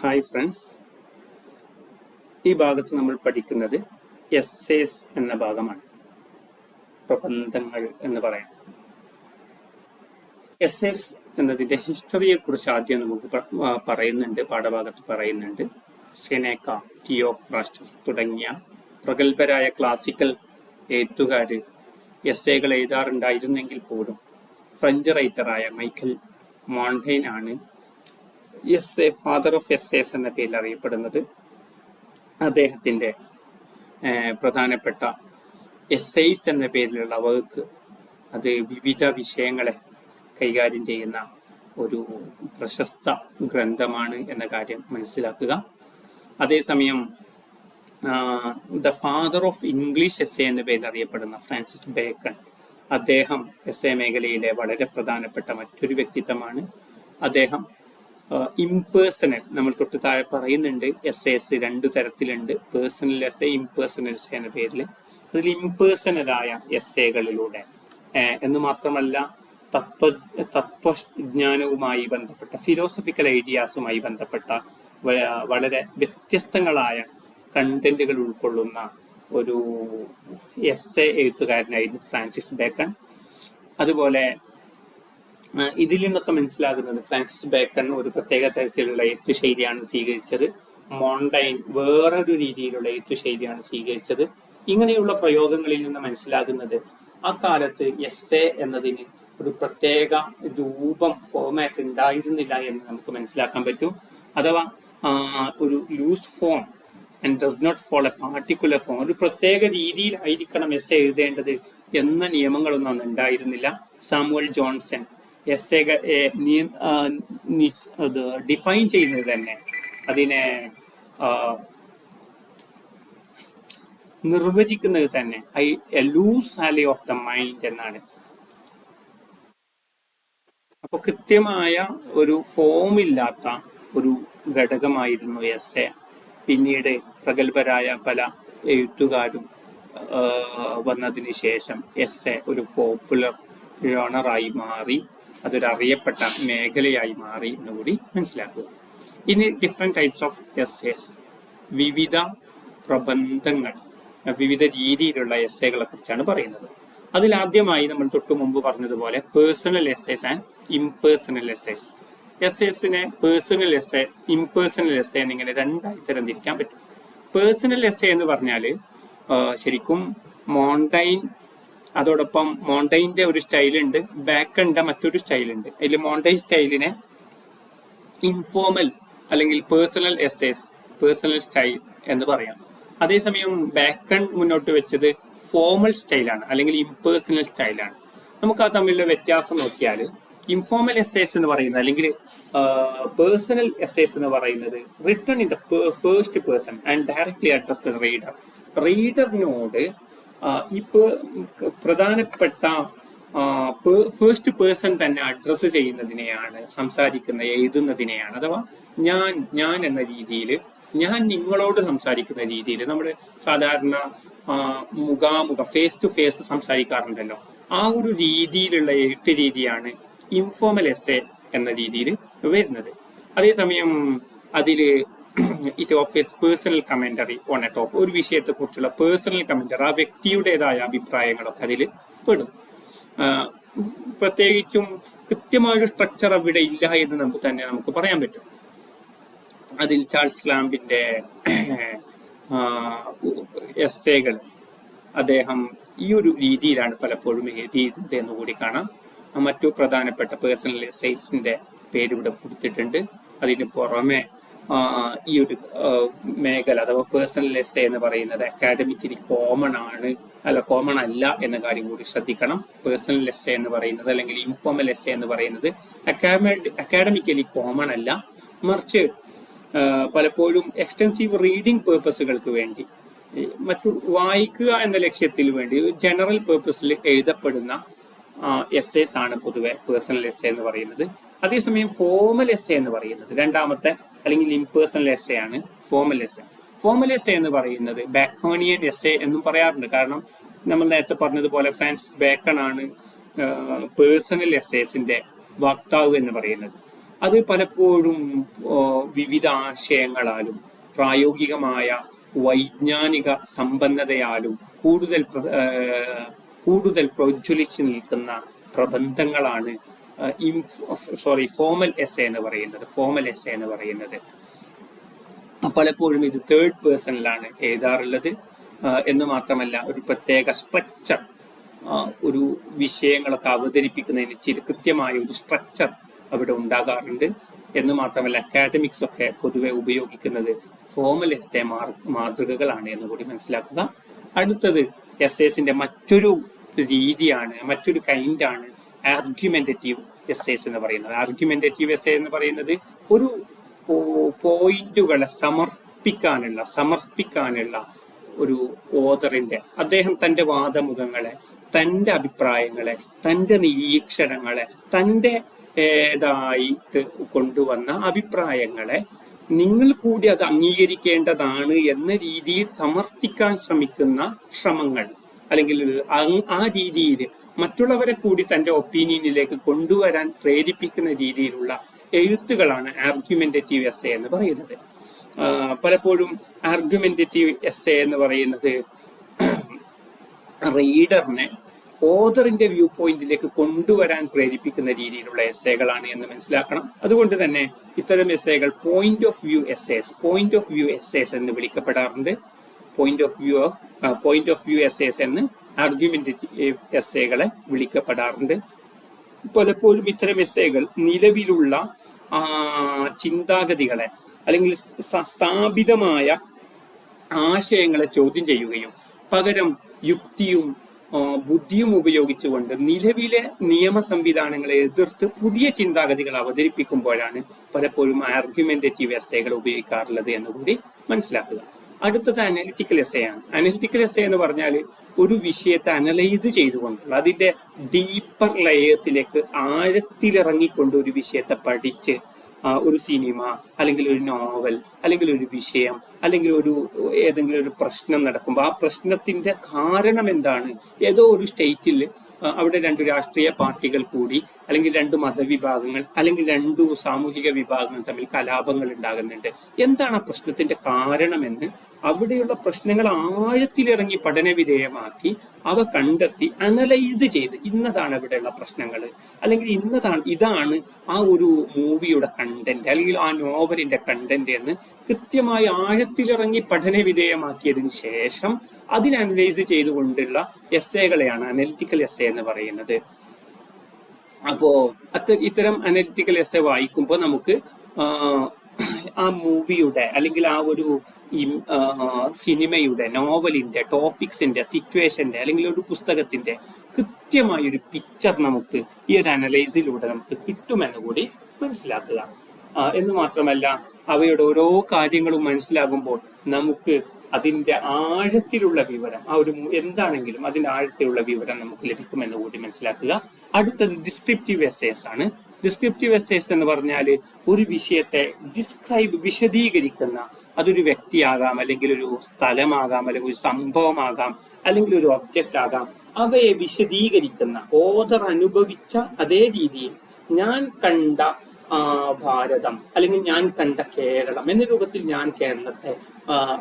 Hi friends, ഈ ഭാഗത്ത് നമ്മൾ പഠിക്കുന്നത് എസ്സേസ് എന്ന ഭാഗമാണ്. പ്രബന്ധങ്ങൾ എന്ന് പറയാം. എസ്സേസ് എന്നതിൻ്റെ ഹിസ്റ്ററിയെക്കുറിച്ച് ആദ്യം നമുക്ക് പറയുന്നുണ്ട്, പാഠഭാഗത്ത് പറയുന്നുണ്ട്. സെനേക്ക, തിയോഫ്രാസ്റ്റസ് തുടങ്ങിയ പ്രഗത്ഭരായ ക്ലാസിക്കൽ എഴുത്തുകാർ എസ്സേകൾ എഴുതാറുണ്ടായിരുന്നെങ്കിൽ പോലും ഫ്രഞ്ച് റൈറ്ററായ മൈക്കൽ മോണ്ടെയ്ൻ ആണ് എസ്സേ ഫാദർ ഓഫ് എസ്സേസ് എന്ന പേരിൽ അറിയപ്പെടുന്നത്. അദ്ദേഹത്തിൻ്റെ പ്രധാനപ്പെട്ട എസ്സേസ് എന്ന പേരിലുള്ള വർക്ക്, അത് വിവിധ വിഷയങ്ങളെ കൈകാര്യം ചെയ്യുന്ന ഒരു പ്രശസ്ത ഗ്രന്ഥമാണ് എന്ന കാര്യം മനസ്സിലാക്കുക. അതേസമയം the father of English essay എന്ന പേരിൽ അറിയപ്പെടുന്ന ഫ്രാൻസിസ് ബേക്കൺ, അദ്ദേഹം എസ്സേ മേഖലയിലെ വളരെ പ്രധാനപ്പെട്ട മറ്റൊരു വ്യക്തിത്വമാണ്. അദ്ദേഹം ഇംപേഴ്സണൽ, നമ്മൾ തൊട്ട് താഴെ പറയുന്നുണ്ട്, എസ്സേസ് രണ്ട് തരത്തിലുണ്ട്, പേഴ്സണൽ എസ്സേ, ഇംപേഴ്സണൽ എസ്സേ എന്ന പേരിൽ. അതിൽ ഇംപേഴ്സണലായ എസ്സേകളിലൂടെ എന്ന് മാത്രമല്ല, തത്വജ്ഞാനവുമായി ബന്ധപ്പെട്ട, ഫിലോസഫിക്കൽ ഐഡിയാസുമായി ബന്ധപ്പെട്ട വളരെ വ്യത്യസ്തങ്ങളായ കണ്ടന്റുകൾ ഉൾക്കൊള്ളുന്ന ഒരു എസ്സേ എഴുത്തുകാരനായിരുന്നു ഫ്രാൻസിസ് ബേക്കൺ. അതുപോലെ ഇതിൽ നിന്നൊക്കെ മനസ്സിലാകുന്നത് ഫ്രാൻസിസ് ബേക്കൺ ഒരു പ്രത്യേക തരത്തിലുള്ള എഴുത്തുശൈലിയാണ് സ്വീകരിച്ചത്. മോണ്ടെയ്ൻ വേറൊരു രീതിയിലുള്ള എഴുത്തുശൈലിയാണ് സ്വീകരിച്ചത്. ഇങ്ങനെയുള്ള പ്രയോഗങ്ങളിൽ നിന്ന് മനസ്സിലാകുന്നത് ആ കാലത്ത് എസ്സേ എന്നതിന് ഒരു പ്രത്യേക രൂപം, ഫോമാറ്റ് ഉണ്ടായിരുന്നില്ല എന്ന് നമുക്ക് മനസ്സിലാക്കാൻ പറ്റും. അഥവാ ഒരു loose form and does not follow a particular form, ഒരു പ്രത്യേക രീതിയിലായിരിക്കണം എസ്സേ എഴുതേണ്ടത് എന്ന നിയമങ്ങളൊന്നും അന്ന് ഉണ്ടായിരുന്നില്ല. സാമുവൽ ജോൺസൺ എസ്സേകൾ ഡിഫൈൻ ചെയ്യുന്നത് തന്നെ, അതിനെ നിർവചിക്കുന്നത് തന്നെ a loose sally of the mind എന്നാണ്. അപ്പൊ കൃത്യമായ ഒരു ഫോമില്ലാത്ത ഒരു ഘടകമായിരുന്നു എസ്സേ. പിന്നീട് പ്രഗത്ഭരായ പല എഴുത്തുകാരും വന്നതിന് ശേഷം എസ്സേ ഒരു പോപ്പുലർ ജോണറായി മാറി, അതൊരു അറിയപ്പെട്ട മേഖലയായി മാറി എന്നുകൂടി മനസ്സിലാക്കുക. ഇനി ഡിഫറെൻറ്റ് ടൈപ്സ് ഓഫ് എസ്സേസ്, വിവിധ പ്രബന്ധങ്ങൾ, വിവിധ രീതിയിലുള്ള എസ്സേകളെ കുറിച്ചാണ് പറയുന്നത്. അതിലാദ്യമായി നമ്മൾ തൊട്ടു മുമ്പ് പറഞ്ഞതുപോലെ personal essays and impersonal essays. എസ്സേസിനെ പേഴ്സണൽ എസ്സേ, ഇംപേഴ്സണൽ എസ്സേ എന്നിങ്ങനെ രണ്ടായി തരംതിരിക്കാൻ പറ്റും. പേഴ്സണൽ എസ്സേ എന്ന് പറഞ്ഞാൽ ശരിക്കും മോണ്ടെയ്ൻ, അതോടൊപ്പം മോണ്ടെയ്ൻ്റെ ഒരു സ്റ്റൈലുണ്ട്, ബേക്കണിൻ്റെ മറ്റൊരു സ്റ്റൈലുണ്ട്. അതിൽ മോണ്ടെയ്ൻ സ്റ്റൈലിനെ ഇൻഫോർമൽ അല്ലെങ്കിൽ പേഴ്സണൽ എസ്സേസ്, പേഴ്സണൽ സ്റ്റൈൽ എന്ന് പറയാം. അതേസമയം ബേക്കൺ മുന്നോട്ട് വെച്ചത് ഫോർമൽ സ്റ്റൈലാണ് അല്ലെങ്കിൽ ഇംപേഴ്സണൽ സ്റ്റൈലാണ്. നമുക്ക് ആ തമ്മിലുള്ള വ്യത്യാസം നോക്കിയാൽ, ഇൻഫോർമൽ എസ്സേസ് എന്ന് പറയുന്നത് അല്ലെങ്കിൽ പേഴ്സണൽ എസ്സേസ് എന്ന് പറയുന്നത് written in the first person and directly address the reader. റീഡറിനോട് ഇപ്പോൾ പ്രധാനപ്പെട്ട ഫസ്റ്റ് പേഴ്സൺ തന്നെ അഡ്രസ്സ് ചെയ്യുന്നതിനെയാണ്, എഴുതുന്നതിനെയാണ്. അഥവാ ഞാൻ എന്ന രീതിയിൽ, ഞാൻ നിങ്ങളോട് സംസാരിക്കുന്ന രീതിയിൽ, നമ്മൾ സാധാരണ മുഖാമുഖം, ഫേസ് ടു ഫേസ് സംസാരിക്കാറുണ്ടല്ലോ, ആ ഒരു രീതിയിലുള്ള എഴുത്ത് രീതിയാണ് ഇൻഫോർമൽ എസ്സേ എന്ന രീതിയിൽ വരുന്നത്. അതേസമയം അതിൽ it offers personal commentary on A top, ഒരു വിഷയത്തെക്കുറിച്ചുള്ള പേഴ്സണൽ കമന്ററി, ആ വ്യക്തിയുടേതായ അഭിപ്രായങ്ങളൊക്കെ അതിൽ പെടും. പ്രത്യേകിച്ചും കൃത്യമായൊരു സ്ട്രക്ചർ അവിടെ ഇല്ല എന്ന് നമുക്ക് പറയാൻ പറ്റും. അതിൽ ചാൾസ് ലാംബിന്റെ എസ്സേകൾ അദ്ദേഹം ഈ ഒരു രീതിയിലാണ് പലപ്പോഴും എഴുതിയത് എന്ന് കൂടി കാണാം. മറ്റു പ്രധാനപ്പെട്ട പേഴ്സണൽ എസ്സേസിന്റെ പേര് ഇവിടെ കൊടുത്തിട്ടുണ്ട്. അതിന് പുറമെ ഈ ഒരു മേഖല അഥവാ പേഴ്സണൽ എസ്സേ എന്ന് പറയുന്നത് അക്കാഡമിക്കലി കോമൺ അല്ല എന്ന കാര്യം കൂടി ശ്രദ്ധിക്കണം. പേഴ്സണൽ എസ്സേ എന്ന് പറയുന്നത് അല്ലെങ്കിൽ ഇൻഫോർമൽ എസ്സേ എന്ന് പറയുന്നത് അക്കാഡമിക്കലി കോമൺ അല്ല, മറിച്ച് പലപ്പോഴും എക്സ്റ്റൻസീവ് റീഡിംഗ് പേർപ്പസുകൾക്ക് വേണ്ടി, മറ്റു വായിക്കുക എന്ന ലക്ഷ്യത്തിൽ വേണ്ടി ജനറൽ പേർപ്പസിൽ എഴുതപ്പെടുന്ന എസ്സേസ് ആണ് പൊതുവെ പേഴ്സണൽ എസ്സേ എന്ന് പറയുന്നത്. അതേസമയം ഫോർമൽ എസ്സേ എന്ന് പറയുന്നത് രണ്ടാമത്തെ അല്ലെങ്കിൽ ഇംപേഴ്സണൽ എസ്സേ ആണ് ഫോർമൽ എസ്സേ. ഫോർമൽ എസ്സേ എന്ന് പറയുന്നത് ബേക്കോണിയൻ എസ്സേ എന്നും പറയാറുണ്ട്. കാരണം നമ്മൾ നേരത്തെ പറഞ്ഞതുപോലെ ഫ്രാൻസിസ് ബേക്കൺ ആണ് പേഴ്സണൽ എസ്സേസിന്റെ വക്താവ് എന്ന് പറയുന്നത്. അത് പലപ്പോഴും വിവിധ ആശയങ്ങളാലും പ്രായോഗികമായ വൈജ്ഞാനിക സമ്പന്നതയാലും കൂടുതൽ പ്രോജ്വലിച്ചു നിൽക്കുന്ന പ്രബന്ധങ്ങളാണ് ഫോമൽ എസ്സേ എന്ന് പറയുന്നത്. പലപ്പോഴും ഇത് തേർഡ് പേഴ്സണിലാണ് എഴുതാറുള്ളത് എന്ന് മാത്രമല്ല ഒരു പ്രത്യേക സ്ട്രക്ചർ, ഒരു വിഷയങ്ങളൊക്കെ അവതരിപ്പിക്കുന്നതിന് കൃത്യമായ ഒരു സ്ട്രക്ചർ അവിടെ ഉണ്ടാകാറുണ്ട് എന്ന് മാത്രമല്ല അക്കാഡമിക്സ് ഒക്കെ പൊതുവെ ഉപയോഗിക്കുന്നത് ഫോമൽ എസ്സേ മാതൃകകളാണ് എന്ന് കൂടി മനസ്സിലാക്കുക. അടുത്തത് എസ്സേസിന്റെ മറ്റൊരു കൈൻഡാണ് ആർഗ്യുമെന്റേറ്റീവ് എസ്സേസ് എന്ന് പറയുന്നത്. ആർഗ്യുമെന്റേറ്റീവ് എസ്സേ എന്ന് പറയുന്നത് ഒരു പോയിന്റുകളെ സമർപ്പിക്കാനുള്ള ഒരു ഓതറിന്റെ അദ്ദേഹം തൻ്റെ വാദമുഖങ്ങളെ, തൻ്റെ അഭിപ്രായങ്ങളെ, തൻ്റെ നിരീക്ഷണങ്ങളെ, തൻ്റെതായിട്ട് കൊണ്ടുവന്ന അഭിപ്രായങ്ങളെ നിങ്ങൾ കൂടി അത് അംഗീകരിക്കേണ്ടതാണ് എന്ന രീതിയിൽ സമർത്ഥിക്കാൻ ശ്രമിക്കുന്ന ശ്രമങ്ങൾ, അല്ലെങ്കിൽ ആ രീതിയിൽ മറ്റുള്ളവരെ കൂടി തൻ്റെ ഒപ്പീനിയനിലേക്ക് കൊണ്ടുവരാൻ പ്രേരിപ്പിക്കുന്ന രീതിയിലുള്ള എഴുത്തുകളാണ് ആർഗ്യുമെന്റേറ്റീവ് എസ്സേ എന്ന് പറയുന്നത്. പലപ്പോഴും ആർഗ്യുമെന്റേറ്റീവ് എസ്സേ എന്ന് പറയുന്നത് റീഡറിനെ ഓതറിന്റെ വ്യൂ പോയിന്റിലേക്ക് കൊണ്ടുവരാൻ പ്രേരിപ്പിക്കുന്ന രീതിയിലുള്ള എസ്സേകളാണ് എന്ന് മനസ്സിലാക്കണം. അതുകൊണ്ട് തന്നെ ഇത്തരം എസ്സേകൾ പോയിന്റ് ഓഫ് വ്യൂ എസ്സേസ് എന്ന് വിളിക്കപ്പെടാറുണ്ട്. പോയിന്റ് ഓഫ് വ്യൂ എസ്സേസ് എന്ന് ആർഗ്യുമെന്റേറ്റീവ് എസ്സേകളെ വിളിക്കപ്പെടാറുണ്ട്. പലപ്പോഴും ഇത്തരം എസ്സേകൾ നിലവിലുള്ള ചിന്താഗതികളെ അല്ലെങ്കിൽ സ്ഥാപിതമായ ആശയങ്ങളെ ചോദ്യം ചെയ്യുകയും പകരം യുക്തിയും ബുദ്ധിയും ഉപയോഗിച്ചുകൊണ്ട് നിലവിലെ നിയമ സംവിധാനങ്ങളെ എതിർത്ത് പുതിയ ചിന്താഗതികൾ അവതരിപ്പിക്കുമ്പോഴാണ് പലപ്പോഴും ആർഗ്യുമെന്റേറ്റീവ് എസ്സേകൾ ഉപയോഗിക്കാറുള്ളത് എന്നുകൂടി മനസ്സിലാക്കുക. അടുത്തത് അനലിറ്റിക്കൽ എസ്സേ ആണ്. അനലിറ്റിക്കൽ എസ്സേ എന്ന് പറഞ്ഞാൽ ഒരു വിഷയത്തെ അനലൈസ് ചെയ്തുകൊണ്ടുള്ള അതിന്റെ ഡീപ്പർ ലെയേഴ്സിലേക്ക് ആഴത്തിലിറങ്ങിക്കൊണ്ട് ഒരു വിഷയത്തെ പഠിച്ച് ഒരു സിനിമ അല്ലെങ്കിൽ ഒരു നോവൽ അല്ലെങ്കിൽ ഒരു വിഷയം അല്ലെങ്കിൽ ഏതെങ്കിലും ഒരു പ്രശ്നം നടക്കുമ്പോൾ ആ പ്രശ്നത്തിന്റെ കാരണം എന്താണ്, ഏതോ ഒരു സ്റ്റേറ്റിൽ അവിടെ 2 രാഷ്ട്രീയ പാർട്ടികൾ കൂടി അല്ലെങ്കിൽ 2 മതവിഭാഗങ്ങൾ അല്ലെങ്കിൽ 2 സാമൂഹിക വിഭാഗങ്ങൾ തമ്മിൽ കലാപങ്ങൾ ഉണ്ടാകുന്നുണ്ട്. എന്താണ് ആ പ്രശ്നത്തിന്റെ കാരണമെന്ന് അവിടെയുള്ള പ്രശ്നങ്ങൾ ആഴത്തിലിറങ്ങി പഠനവിധേയമാക്കി അവ കണ്ടെത്തി അനലൈസ് ചെയ്ത് ഇന്നതാണ് അവിടെയുള്ള പ്രശ്നങ്ങൾ അല്ലെങ്കിൽ ഇതാണ് ആ ഒരു മൂവിയുടെ കണ്ടന്റ് അല്ലെങ്കിൽ ആ നോവലിന്റെ കണ്ടന്റ് എന്ന് കൃത്യമായി ആഴത്തിലിറങ്ങി പഠനവിധേയമാക്കിയതിന് ശേഷം അതിനെ അനലൈസ് ചെയ്തുകൊണ്ടുള്ള എസ്സേകളെയാണ് അനലിറ്റിക്കൽ എസ്സേ എന്ന് പറയുന്നത്. അപ്പോ ഇത്തരം അനലിറ്റിക്കൽ എസ്സേ വായിക്കുമ്പോൾ നമുക്ക് ആ മൂവിയുടെ അല്ലെങ്കിൽ ആ ഒരു സിനിമയുടെ, നോവലിന്റെ, ടോപ്പിക്സിന്റെ, സിറ്റുവേഷന്റെ അല്ലെങ്കിൽ ഒരു പുസ്തകത്തിന്റെ കൃത്യമായൊരു പിക്ചർ നമുക്ക് ഈ ഒരു അനലൈസിലൂടെ നമുക്ക് കിട്ടുമെന്ന് കൂടി മനസ്സിലാക്കുക. എന്ന് മാത്രമല്ല അവയുടെ ഓരോ കാര്യങ്ങളും മനസ്സിലാകുമ്പോൾ നമുക്ക് അതിന്റെ ആഴത്തിലുള്ള വിവരം, ആ ഒരു എന്താണെങ്കിലും അതിന്റെ ആഴത്തിലുള്ള വിവരം നമുക്ക് ലഭിക്കുമെന്ന് കൂടി മനസ്സിലാക്കുക. അടുത്തത് ഡിസ്ക്രിപ്റ്റീവ് എസ്സേസ് ആണ്. ഡിസ്ക്രിപ്റ്റീവ് എസ്സേസ് എന്ന് പറഞ്ഞാൽ ഒരു വിഷയത്തെ വിശദീകരിക്കുന്ന, അതൊരു വ്യക്തിയാകാം അല്ലെങ്കിൽ ഒരു സ്ഥലമാകാം അല്ലെങ്കിൽ ഒരു സംഭവമാകാം അല്ലെങ്കിൽ ഒരു ഒബ്ജക്റ്റ് ആകാം, അവയെ വിശദീകരിക്കുന്ന, ഓതർ അനുഭവിച്ച അതേ രീതിയിൽ ഞാൻ കണ്ട ഭാരതം അല്ലെങ്കിൽ ഞാൻ കണ്ട കേരളം എന്ന രൂപത്തിൽ ഞാൻ കേരളത്തെ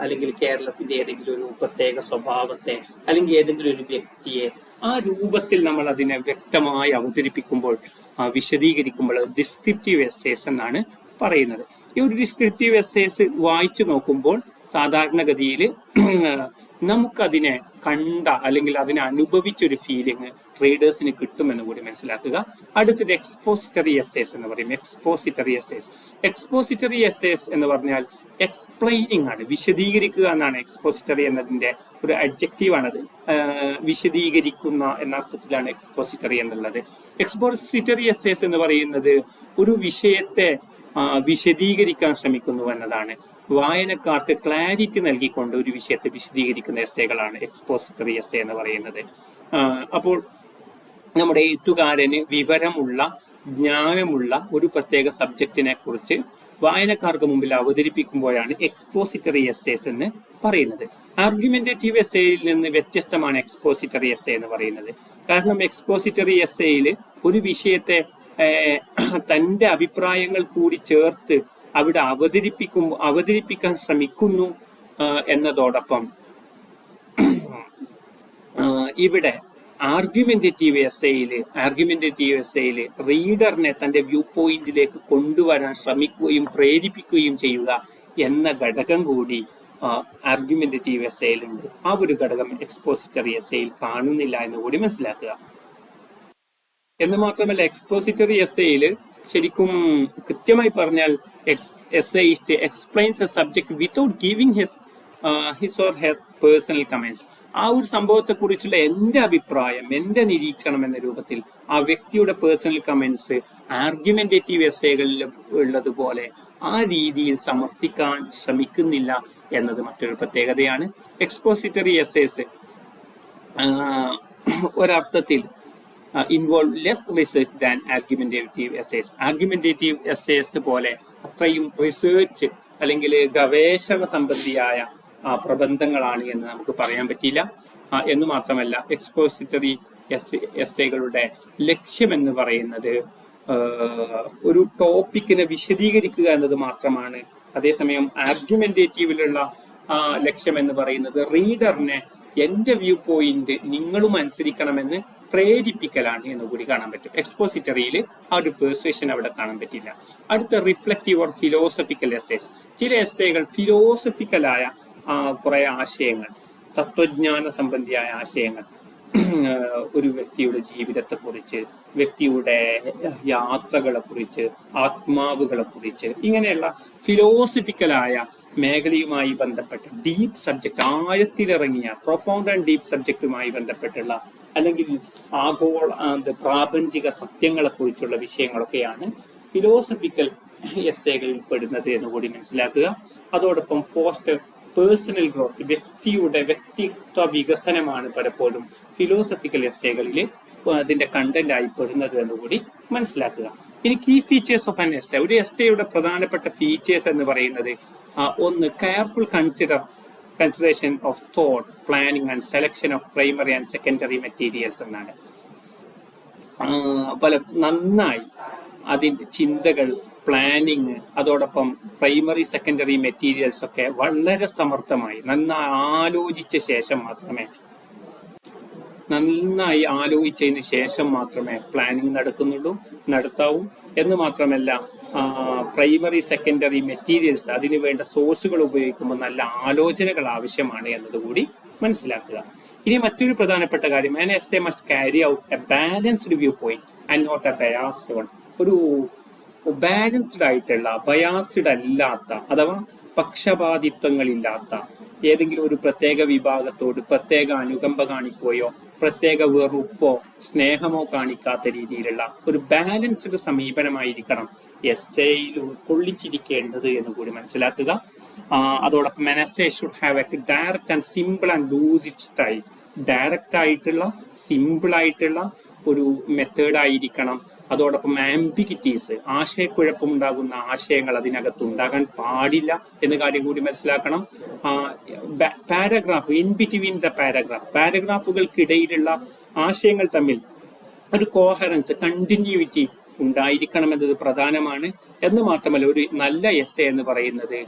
അല്ലെങ്കിൽ കേരളത്തിന്റെ ഏതെങ്കിലും ഒരു പ്രത്യേക സ്വഭാവത്തെ അല്ലെങ്കിൽ ഏതെങ്കിലും ഒരു വ്യക്തിയെ ആ രൂപത്തിൽ നമ്മൾ അതിനെ വ്യക്തമായി അവതരിപ്പിക്കുമ്പോൾ, വിശദീകരിക്കുമ്പോൾ ഡിസ്ക്രിപ്റ്റീവ് എസ്സേസ് എന്നാണ് പറയുന്നത്. ഈ ഒരു ഡിസ്ക്രിപ്റ്റീവ് എസ്സേസ് വായിച്ചു നോക്കുമ്പോൾ സാധാരണഗതിയിൽ നമുക്കതിനെ കണ്ട അല്ലെങ്കിൽ അതിനെ അനുഭവിച്ചൊരു ഫീലിംഗ് റീഡേഴ്സിന് കിട്ടുമെന്ന് കൂടി മനസ്സിലാക്കുക. അടുത്തത് എക്സ്പോസിറ്ററി എസ്സേസ് എന്ന് പറയും. എക്സ്പോസിറ്ററി എസ്സേസ് എന്ന് പറഞ്ഞാൽ എക്സ്പ്ലെയിനിങ് ആണ്, വിശദീകരിക്കുക എന്നാണ്. എക്സ്പോസിറ്ററി എന്നതിന്റെ ഒരു അഡ്ജക്റ്റീവ് ആണത്. വിശദീകരിക്കുന്ന എന്ന അർത്ഥത്തിലാണ് എക്സ്പോസിറ്ററി എന്നുള്ളത്. എക്സ്പോസിറ്ററി എസ്സേസ് എന്ന് പറയുന്നത് ഒരു വിഷയത്തെ വിശദീകരിക്കാൻ ശ്രമിക്കുന്നു എന്നതാണ്. വായനക്കാർക്ക് ക്ലാരിറ്റി നൽകിക്കൊണ്ട് ഒരു വിഷയത്തെ വിശദീകരിക്കുന്ന എസ്സേകളാണ് എക്സ്പോസിറ്ററി എസ്സേ എന്ന് പറയുന്നത്. അപ്പോൾ നമ്മുടെ എഴുത്തുകാരന് വിവരമുള്ള, ജ്ഞാനമുള്ള ഒരു പ്രത്യേക സബ്ജക്റ്റിനെ കുറിച്ച് വായനക്കാർക്ക് മുമ്പിൽ അവതരിപ്പിക്കുമ്പോഴാണ് എക്സ്പോസിറ്ററി എസ്സേസ് എന്ന് പറയുന്നത്. ആർഗ്യുമെന്റേറ്റീവ് എസ്സേയിൽ നിന്ന് വ്യത്യസ്തമാണ് എക്സ്പോസിറ്ററി എസ്സേ എന്ന് പറയുന്നത്. കാരണം എക്സ്പോസിറ്ററി എസ്സേയിൽ ഒരു വിഷയത്തെ തൻ്റെ അഭിപ്രായങ്ങൾ കൂടി ചേർത്ത് അവിടെ അവതരിപ്പിക്കാൻ ശ്രമിക്കുന്നു എന്നതോടൊപ്പം ഇവിടെ ആർഗ്യുമെന്റേറ്റീവ് എസ്സേയിൽ റീഡറിനെ തന്റെ വ്യൂ പോയിന്റിലേക്ക് കൊണ്ടുവരാൻ ശ്രമിക്കുകയും പ്രേരിപ്പിക്കുകയും ചെയ്യുക എന്ന ഘടകം കൂടി ആർഗ്യുമെന്റേറ്റീവ് എസ്സേയിലുണ്ട്. ആ ഒരു ഘടകം എക്സ്പോസിറ്ററി എസ്സേയിൽ കാണുന്നില്ല എന്ന് കൂടി മനസ്സിലാക്കുക. എന്ന് മാത്രമല്ല, എക്സ്പോസിറ്ററി എസ്സേയിൽ ശരിക്കും കൃത്യമായി പറഞ്ഞാൽ essayist explains A subject without giving his or her personal comments. ആ ഒരു സംഭവത്തെക്കുറിച്ചുള്ള എൻ്റെ അഭിപ്രായം, എൻ്റെ നിരീക്ഷണം എന്ന രൂപത്തിൽ ആ വ്യക്തിയുടെ പേഴ്സണൽ കമന്റ്സ് ആർഗ്യുമെന്റേറ്റീവ് എസ്സേകളിൽ ഉള്ളതുപോലെ ആ രീതിയിൽ സമർത്ഥിക്കാൻ ശ്രമിക്കുന്നില്ല എന്നത് മറ്റൊരു പ്രത്യേകതയാണ്. എക്സ്പോസിറ്ററി എസ്സേസ് ഒരർത്ഥത്തിൽ involve less research than argumentative essays. Argumentative essays പോലെ അത്രയും റിസർച്ച് അല്ലെങ്കിൽ ഗവേഷണ സംബന്ധിയായ പ്രബന്ധങ്ങളാണ് എന്ന് നമുക്ക് പറയാൻ പറ്റില്ല. എന്ന് മാത്രമല്ല, എക്സ്പോസിറ്ററി എസ്സേകളുടെ ലക്ഷ്യമെന്ന് പറയുന്നത് ഒരു ടോപ്പിക്കിനെ വിശദീകരിക്കുക എന്നത് മാത്രമാണ്. അതേസമയം ആർഗ്യുമെന്റേറ്റീവിലുള്ള ലക്ഷ്യം എന്ന് പറയുന്നത് റീഡറിനെ എൻ്റെ വ്യൂ പോയിന്റ് നിങ്ങളും അനുസരിക്കണമെന്ന് പ്രേരിപ്പിക്കലാണ് എന്ന് കൂടി കാണാൻ പറ്റും. എക്സ്പോസിറ്ററിയിൽ ആ ഒരു പെർസ്വേഷൻ അവിടെ കാണാൻ പറ്റില്ല. അടുത്ത റിഫ്ലക്റ്റീവ് ഓർ ഫിലോസഫിക്കൽ എസ്സേസ്. ചില എസ്സേകൾ ഫിലോസഫിക്കലായ കുറെ ആശയങ്ങൾ, തത്വജ്ഞാന സംബന്ധിയായ ആശയങ്ങൾ, ഒരു വ്യക്തിയുടെ ജീവിതത്തെക്കുറിച്ച്, വ്യക്തിയുടെ യാത്രകളെക്കുറിച്ച്, ആത്മാവുകളെക്കുറിച്ച്, ഇങ്ങനെയുള്ള ഫിലോസഫിക്കലായ മേഖലയുമായി ബന്ധപ്പെട്ട ഡീപ്പ് സബ്ജക്റ്റ്, ആഴത്തിലിറങ്ങിയ പ്രൊഫൗണ്ട് ആൻഡ് ഡീപ്പ് സബ്ജക്റ്റുമായി ബന്ധപ്പെട്ടുള്ള അല്ലെങ്കിൽ പ്രാപഞ്ചിക സത്യങ്ങളെക്കുറിച്ചുള്ള വിഷയങ്ങളൊക്കെയാണ് ഫിലോസഫിക്കൽ എസ്സേകളിൽ പെടുന്നത് എന്ന് കൂടി മനസ്സിലാക്കുക. അതോടൊപ്പം ഫോസ്റ്റർ പേഴ്സണൽ ഗ്രോത്ത്, വ്യക്തിത്വ വികസനമാണ് പലപ്പോഴും ഫിലോസഫിക്കൽ എസ്സേകളിൽ അതിന്റെ കണ്ടന്റ് ആയി പെടുന്നത് എന്ന് കൂടി മനസ്സിലാക്കുക. ഇനി key features of an essay. ഒരു എസ്സേയുടെ പ്രധാനപ്പെട്ട ഫീച്ചേഴ്സ് എന്ന് പറയുന്നത് ഒന്ന്, careful consideration of thought, planning and selection of primary and secondary materials എന്നാണ്. നന്നായി അതിൻ്റെ ചിന്തകൾ, പ്ലാനിങ്, അതോടൊപ്പം പ്രൈമറി സെക്കൻഡറി മെറ്റീരിയൽസ് ഒക്കെ വളരെ സമർത്ഥമായി നന്നായി ആലോചിച്ചതിന് ശേഷം മാത്രമേ പ്ലാനിങ് നടത്താവൂ. എന്ന് മാത്രമല്ല, പ്രൈമറി സെക്കൻഡറി മെറ്റീരിയൽസ്, അതിനു വേണ്ട സോഴ്സുകൾ ഉപയോഗിക്കുമ്പോൾ നല്ല ആലോചനകൾ ആവശ്യമാണ് എന്നതുകൂടി മനസ്സിലാക്കുക. ഇനി മറ്റൊരു പ്രധാനപ്പെട്ട കാര്യം, an essay must carry out a balanced viewpoint and not a biased one. ഒരു ബാലൻസ്ഡ് ആയിട്ടുള്ള, ബയാസ്ഡ് അല്ലാത്ത അഥവാ പക്ഷപാതിത്വങ്ങളില്ലാത്ത ഏതെങ്കിലും ഒരു പ്രത്യേക വിഭാഗത്തോട് പ്രത്യേക അനുകമ്പ കാണിക്കുകയോ പ്രത്യേക വെറുപ്പോ സ്നേഹമോ കാണിക്കാത്ത രീതിയിലുള്ള ഒരു ബാലൻസ്ഡ് സമീപനമായിരിക്കണം എസ്സേയിൽ ഉൾക്കൊള്ളിച്ചിരിക്കേണ്ടത് എന്ന് കൂടി മനസ്സിലാക്കുക. അതോടൊപ്പം an essay should have a direct and simple and lucid style. Direct ആയിട്ടുള്ള, സിമ്പിൾ ആയിട്ടുള്ള ഒരു മെത്തേഡ് ആയിരിക്കണം. അതോടൊപ്പം ആംബിഗിറ്റീസ്, ആശയക്കുഴപ്പമുണ്ടാകുന്ന ആശയങ്ങൾ അതിനകത്ത് ഉണ്ടാകാൻ പാടില്ല എന്ന കാര്യം കൂടി മനസ്സിലാക്കണം. പാരഗ്രാഫ്, ഇൻ ബിറ്റ്വീൻ ദ പാരഗ്രാഫുകൾക്കിടയിലുള്ള ആശയങ്ങൾ തമ്മിൽ ഒരു കോഹറൻസ്, കണ്ടിന്യൂറ്റി ഉണ്ടായിരിക്കണം എന്നത് പ്രധാനമാണ്. എന്ന് മാത്രമല്ല, ഒരു നല്ല എസ്സേ എന്ന് പറയുന്നത്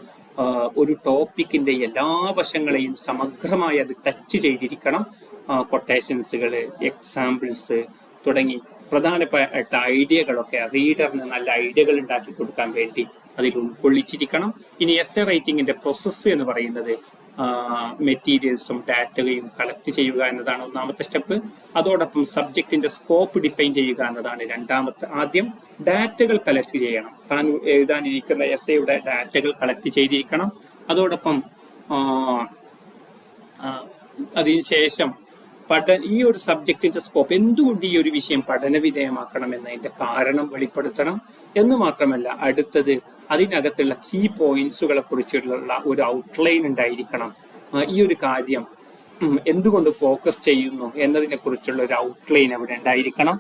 ഒരു ടോപ്പിക്കിന്റെ എല്ലാ വശങ്ങളെയും സമഗ്രമായി അത് ടച്ച് ചെയ്തിരിക്കണം. കൊട്ടേഷൻസുകൾ, എക്സാമ്പിൾസ് തുടങ്ങി പ്രധാനപ്പെട്ട ഐഡിയകളൊക്കെ റീഡറിന് നല്ല ഐഡിയകൾ ഉണ്ടാക്കി കൊടുക്കാൻ വേണ്ടി അതിൽ ഉൾക്കൊള്ളിച്ചിരിക്കണം. ഇനി എസ്സേ റൈറ്റിങ്ങിന്റെ പ്രോസസ്സ് എന്ന് പറയുന്നത് മെറ്റീരിയൽസും ഡാറ്റയും കളക്ട് ചെയ്യുക എന്നതാണ് ഒന്നാമത്തെ സ്റ്റെപ്പ്. അതോടൊപ്പം സബ്ജക്റ്റിന്റെ സ്കോപ്പ് ഡിഫൈൻ ചെയ്യുക എന്നതാണ് രണ്ടാമത്തെ. ആദ്യം ഡാറ്റകൾ കളക്ട് ചെയ്യണം, താൻ എഴുതാനിരിക്കുന്ന എസ്സേയുടെ ഡാറ്റകൾ കളക്ട് ചെയ്തിരിക്കണം. അതോടൊപ്പം അതിനുശേഷം ഈ ഒരു സബ്ജക്റ്റിന്റെ സ്കോപ്പ്, എന്തുകൊണ്ട് ഈ ഒരു വിഷയം പഠന വിധേയമാക്കണം എന്നതിന്റെ കാരണം വെളിപ്പെടുത്തണം. എന്ന് മാത്രമല്ല, അടുത്തത് അതിനകത്തുള്ള കീ പോയിന്റ്സുകളെ കുറിച്ചുള്ള ഒരു ഔട്ട്ലൈൻ ഉണ്ടായിരിക്കണം. ഈ ഒരു കാര്യം എന്തുകൊണ്ട് ഫോക്കസ് ചെയ്യുന്നു എന്നതിനെ കുറിച്ചുള്ള ഒരു ഔട്ട്ലൈൻ അവിടെ ഉണ്ടായിരിക്കണം.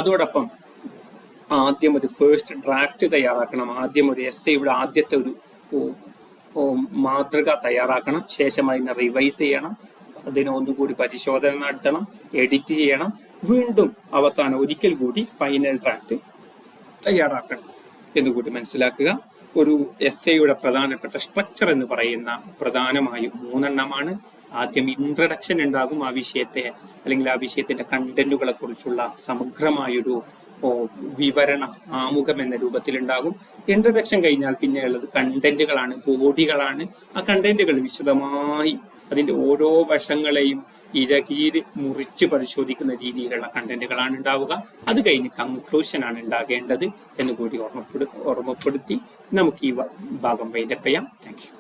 അതോടൊപ്പം ആദ്യം ഒരു ഫസ്റ്റ് ഡ്രാഫ്റ്റ് തയ്യാറാക്കണം. ആദ്യം ഒരു എസ്സേയുടെ ആദ്യത്തെ ഒരു മാതൃക തയ്യാറാക്കണം. ശേഷം അതിനെ റിവൈസ് ചെയ്യണം, അതിനെ ഒന്നുകൂടി പരിശോധന നടത്തണം, എഡിറ്റ് ചെയ്യണം, വീണ്ടും അവസാനം ഒരിക്കൽ കൂടി ഫൈനൽ ഡ്രാഫ്റ്റ് തയ്യാറാക്കണം എന്നുകൂടി മനസ്സിലാക്കുക. ഒരു എസ്സേയുടെ പ്രധാനപ്പെട്ട സ്ട്രക്ചർ എന്ന് പറയുന്ന പ്രധാനമായും 3 എണ്ണമാണ്. ആദ്യം ഇൻട്രഡക്ഷൻ ഉണ്ടാകും, ആ വിഷയത്തെ അല്ലെങ്കിൽ ആ വിഷയത്തിന്റെ കണ്ടന്റുകളെ കുറിച്ചുള്ള സമഗ്രമായൊരു വിവരണം ആമുഖം എന്ന രൂപത്തിലുണ്ടാകും. ഇൻട്രഡക്ഷൻ കഴിഞ്ഞാൽ പിന്നെയുള്ളത് കണ്ടന്റുകളാണ്, ബോഡികളാണ്. ആ കണ്ടന്റുകൾ വിശദമായി അതിന്റെ ഓരോ വശങ്ങളെയും ഇഴകീര് മുറിച്ച് പരിശോധിക്കുന്ന രീതിയിലുള്ള കണ്ടന്റുകളാണ് ഉണ്ടാവുക. അത് കഴിഞ്ഞ് കൺക്ലൂഷൻ ആണ് ഉണ്ടാകേണ്ടത് എന്ന് കൂടി ഓർമ്മപ്പെടുത്തി നമുക്ക് ഈ ഭാഗം വൈൻഡപ്പ് ചെയ്യാം. Thank you.